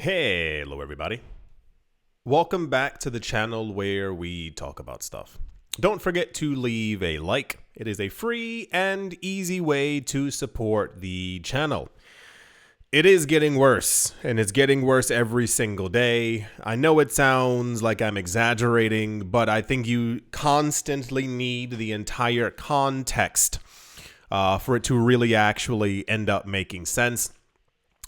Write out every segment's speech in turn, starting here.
Hello everybody. Welcome back to the channel where we talk about stuff. Don't forget to leave a like. It is a free and easy way to support the channel. It is getting worse, and it's getting worse every single day. I know it sounds like I'm exaggerating, but I think you constantly need the entire context for it to really actually end up making sense.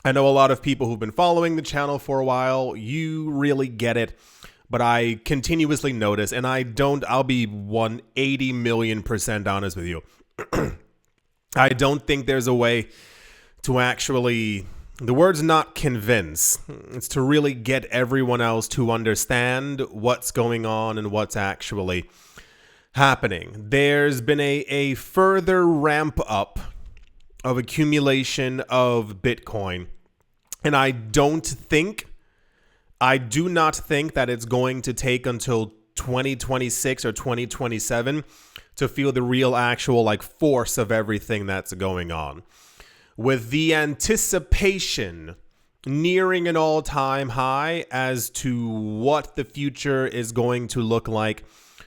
I know a lot of people who've been following the channel for a while, you really get it, but I continuously notice, and I'll be 180 million% honest with you. I don't think there's a way to actually, the word's not convince, it's to really get everyone else to understand what's going on and what's actually happening. There's been a further ramp up of accumulation of Bitcoin. And I do not think that it's going to take until 2026 or 2027 to feel the real actual force of everything that's going on. With the anticipation nearing an all-time high as to what the future is going to look like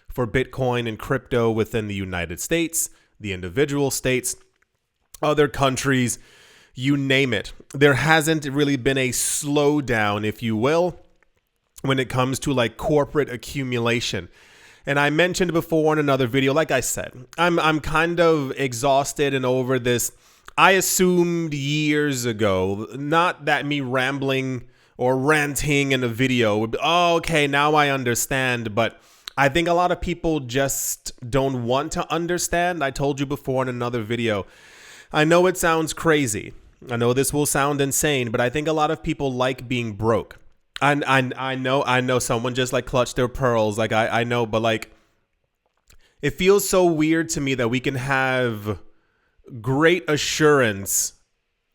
for Bitcoin and crypto within the United States, the individual states, other countries, you name it. There hasn't really been a slowdown, if you will, when it comes to corporate accumulation. And I mentioned before in another video, like I said, I'm kind of exhausted and over this. I assumed years ago, not that me rambling or ranting in a video would be, oh, okay, now I understand, but I think a lot of people just don't want to understand. I told you before in another video, I know it sounds crazy. I know this will sound insane, but I think a lot of people like being broke. I know someone just clutched their pearls. I know, but it feels so weird to me that we can have great assurance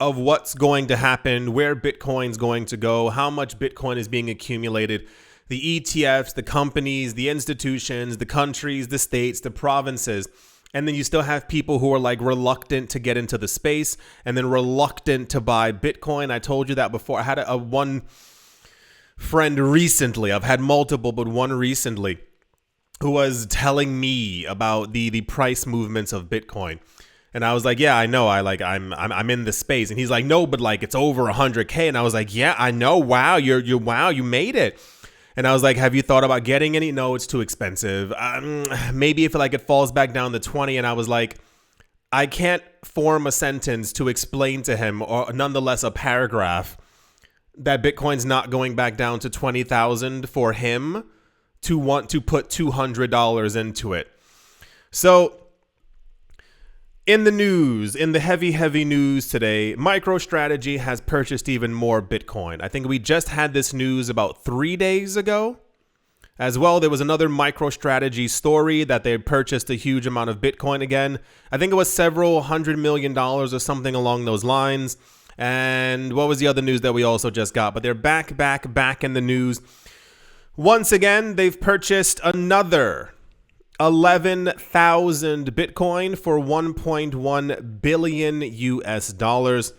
of what's going to happen, where Bitcoin's going to go, how much Bitcoin is being accumulated, the ETFs, the companies, the institutions, the countries, the states, the provinces. And then you still have people who are reluctant to get into the space and then reluctant to buy Bitcoin. I told you that before. I had a one friend recently. I've had multiple, but one recently who was telling me about the price movements of Bitcoin. And I was like, yeah, I know. I'm in the space. And he's like, no, but it's over 100K. And I was like, yeah, I know. Wow, you made it. And I was like, have you thought about getting any? No, it's too expensive. Maybe if it falls back down to 20. And I was like, I can't form a sentence to explain to him, or nonetheless a paragraph, that Bitcoin's not going back down to 20,000 for him to want to put $200 into it. So in the news, in the heavy news today, MicroStrategy has purchased even more Bitcoin. I think we just had this news about 3 days ago. As well, there was another MicroStrategy story that they had purchased a huge amount of Bitcoin again. I think it was several $100 million or something along those lines. And what was the other news that we also just got? But they're back in the news. Once again, they've purchased another 11,000 Bitcoin for 1.1 billion US dollars.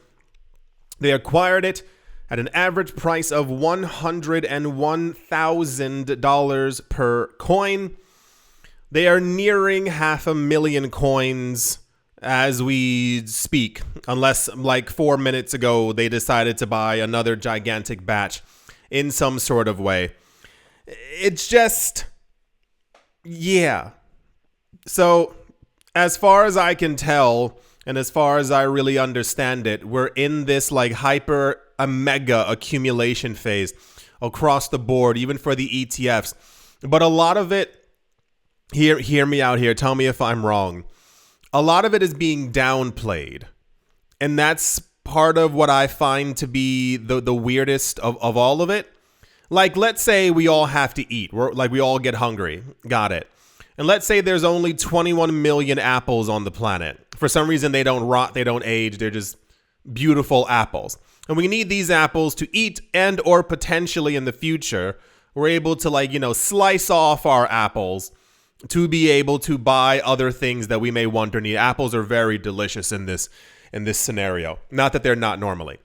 They acquired it at an average price of $101,000 per coin. They are nearing 500,000 coins as we speak, unless 4 minutes ago they decided to buy another gigantic batch in some sort of way. It's just, yeah. So as far as I can tell, and as far as I really understand it, we're in this mega accumulation phase across the board, even for the ETFs. But a lot of it, hear me out here, tell me if I'm wrong. A lot of it is being downplayed. And that's part of what I find to be the weirdest of all of it. Let's say we all have to eat. We all get hungry. Got it. And let's say there's only 21 million apples on the planet. For some reason, they don't rot, they don't age, they're just beautiful apples. And we need these apples to eat, and or potentially in the future, we're able to slice off our apples to be able to buy other things that we may want or need. Apples are very delicious in this scenario. Not that they're not normally.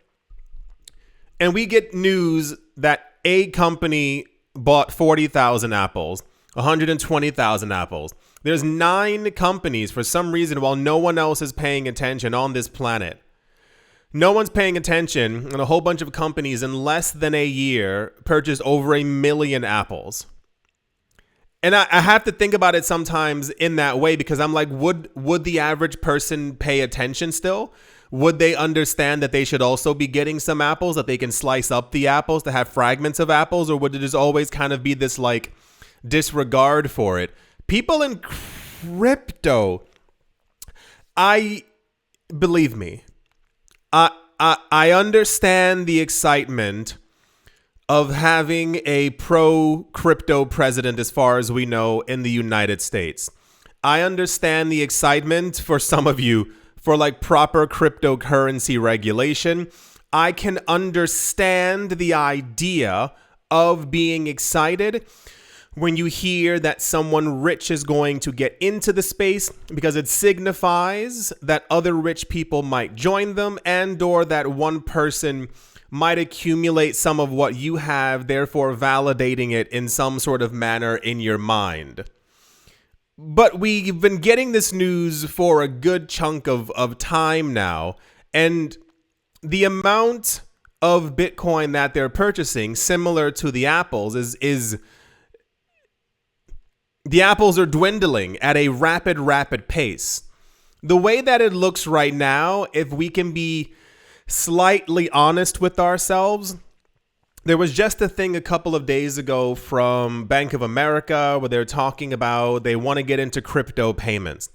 and we get news that a company bought 40,000 apples, 120,000 apples. There's 9 companies, for some reason, while no one else is paying attention on this planet. No one's paying attention, and a whole bunch of companies in less than a year purchased over 1 million apples. And I have to think about it sometimes in that way, because I'm like, would the average person pay attention still? Would they understand that they should also be getting some apples, that they can slice up the apples to have fragments of apples? Or would it just always kind of be this like disregard for it? People in crypto, believe me, I understand the excitement of having a pro-crypto president, as far as we know, in the United States. I understand the excitement for some of you for like proper cryptocurrency regulation. I can understand the idea of being excited when you hear that someone rich is going to get into the space, because it signifies that other rich people might join them, and or that one person might accumulate some of what you have, therefore validating it in some sort of manner in your mind. But we've been getting this news for a good chunk of time now, and the amount of Bitcoin that they're purchasing, similar to the apples, is the apples are dwindling at a rapid pace. The way that it looks right now, if we can be slightly honest with ourselves, there was just a thing a couple of days ago from Bank of America where they're talking about they want to get into crypto payments.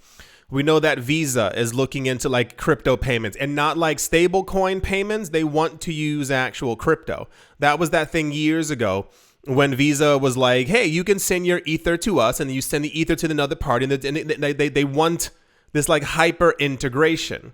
We know that Visa is looking into like crypto payments, and not like stablecoin payments. They want to use actual crypto. That was that thing years ago when Visa was like, hey, you can send your ether to us, and you send the ether to another party, and they want this like hyper integration.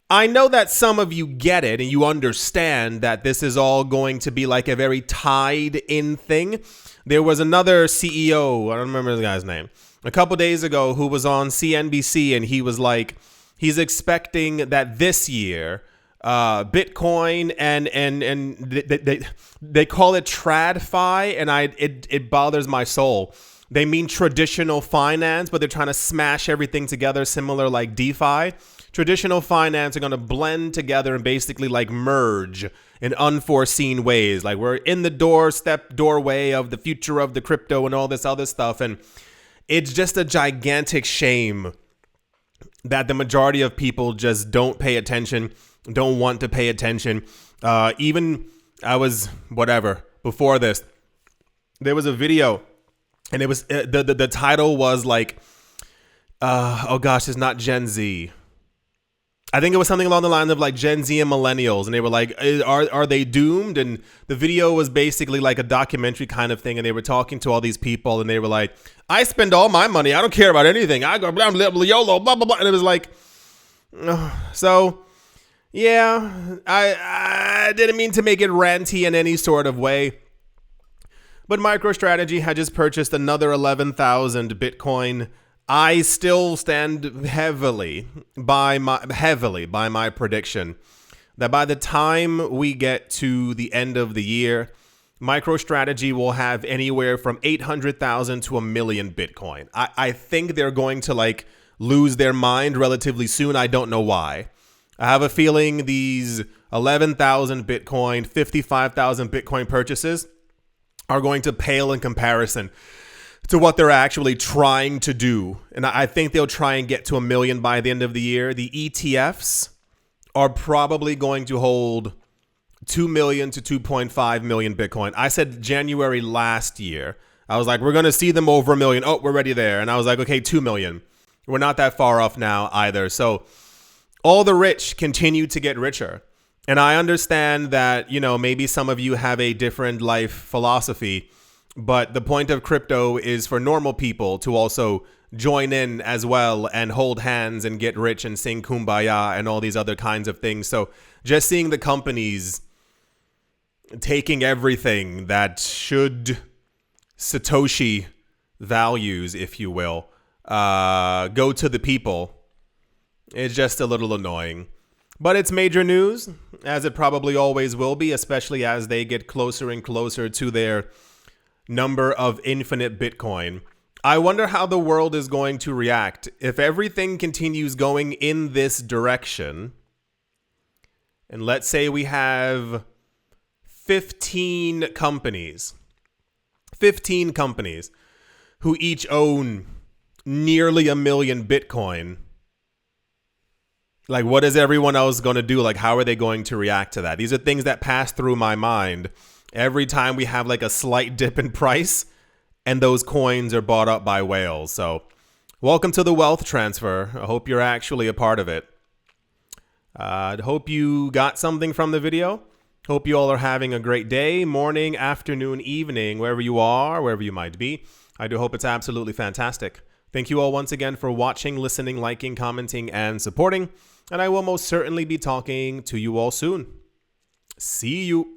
I know that some of you get it and you understand that this is all going to be like a very tied in thing. There was another CEO, I don't remember the guy's name, a couple days ago who was on CNBC, and he was like, he's expecting that this year Bitcoin and they call it TradFi, and it bothers my soul. They mean traditional finance, but they're trying to smash everything together, similar like DeFi. Traditional finance are going to blend together and basically like merge in unforeseen ways. Like we're in the doorway of the future of the crypto and all this other stuff. And it's just a gigantic shame that the majority of people just don't pay attention, don't want to pay attention. Even before this, there was a video, and it was the title was like, it's not Gen Z. I think it was something along the lines of like Gen Z and millennials, and they were like, are they doomed? And the video was basically like a documentary kind of thing, and they were talking to all these people, and they were like, I spend all my money, I don't care about anything, I go blah blah blah YOLO blah blah blah, and it was like, so yeah, I didn't mean to make it ranty in any sort of way, but MicroStrategy had just purchased another 11,000 Bitcoin. I still stand heavily by my prediction that by the time we get to the end of the year, MicroStrategy will have anywhere from 800,000 to 1 million Bitcoin. I think they're going to like lose their mind relatively soon. I don't know why. I have a feeling these 11,000 Bitcoin, 55,000 Bitcoin purchases are going to pale in comparison to what they're actually trying to do. And I think they'll try and get to 1 million by the end of the year. The ETFs are probably going to hold 2 million to 2.5 million Bitcoin. I said January last year, I was like, we're going to see them over 1 million. Oh, we're already there. And I was like, okay, 2 million. We're not that far off now either. So all the rich continue to get richer. And I understand that, maybe some of you have a different life philosophy, but the point of crypto is for normal people to also join in as well and hold hands and get rich and sing Kumbaya and all these other kinds of things. So just seeing the companies taking everything that should Satoshi values, if you will, go to the people, it's just a little annoying. But it's major news, as it probably always will be, especially as they get closer and closer to their number of infinite Bitcoin. I wonder how the world is going to react if everything continues going in this direction. And let's say we have 15 companies who each own nearly 1 million Bitcoin. Like, what is everyone else going to do? Like, how are they going to react to that? These are things that pass through my mind every time we have like a slight dip in price and those coins are bought up by whales. So welcome to the wealth transfer. I hope you're actually a part of it. I hope you got something from the video. Hope you all are having a great day, morning, afternoon, evening, wherever you are, wherever you might be. I do hope it's absolutely fantastic. Thank you all once again for watching, listening, liking, commenting, and supporting. And I will most certainly be talking to you all soon. See you.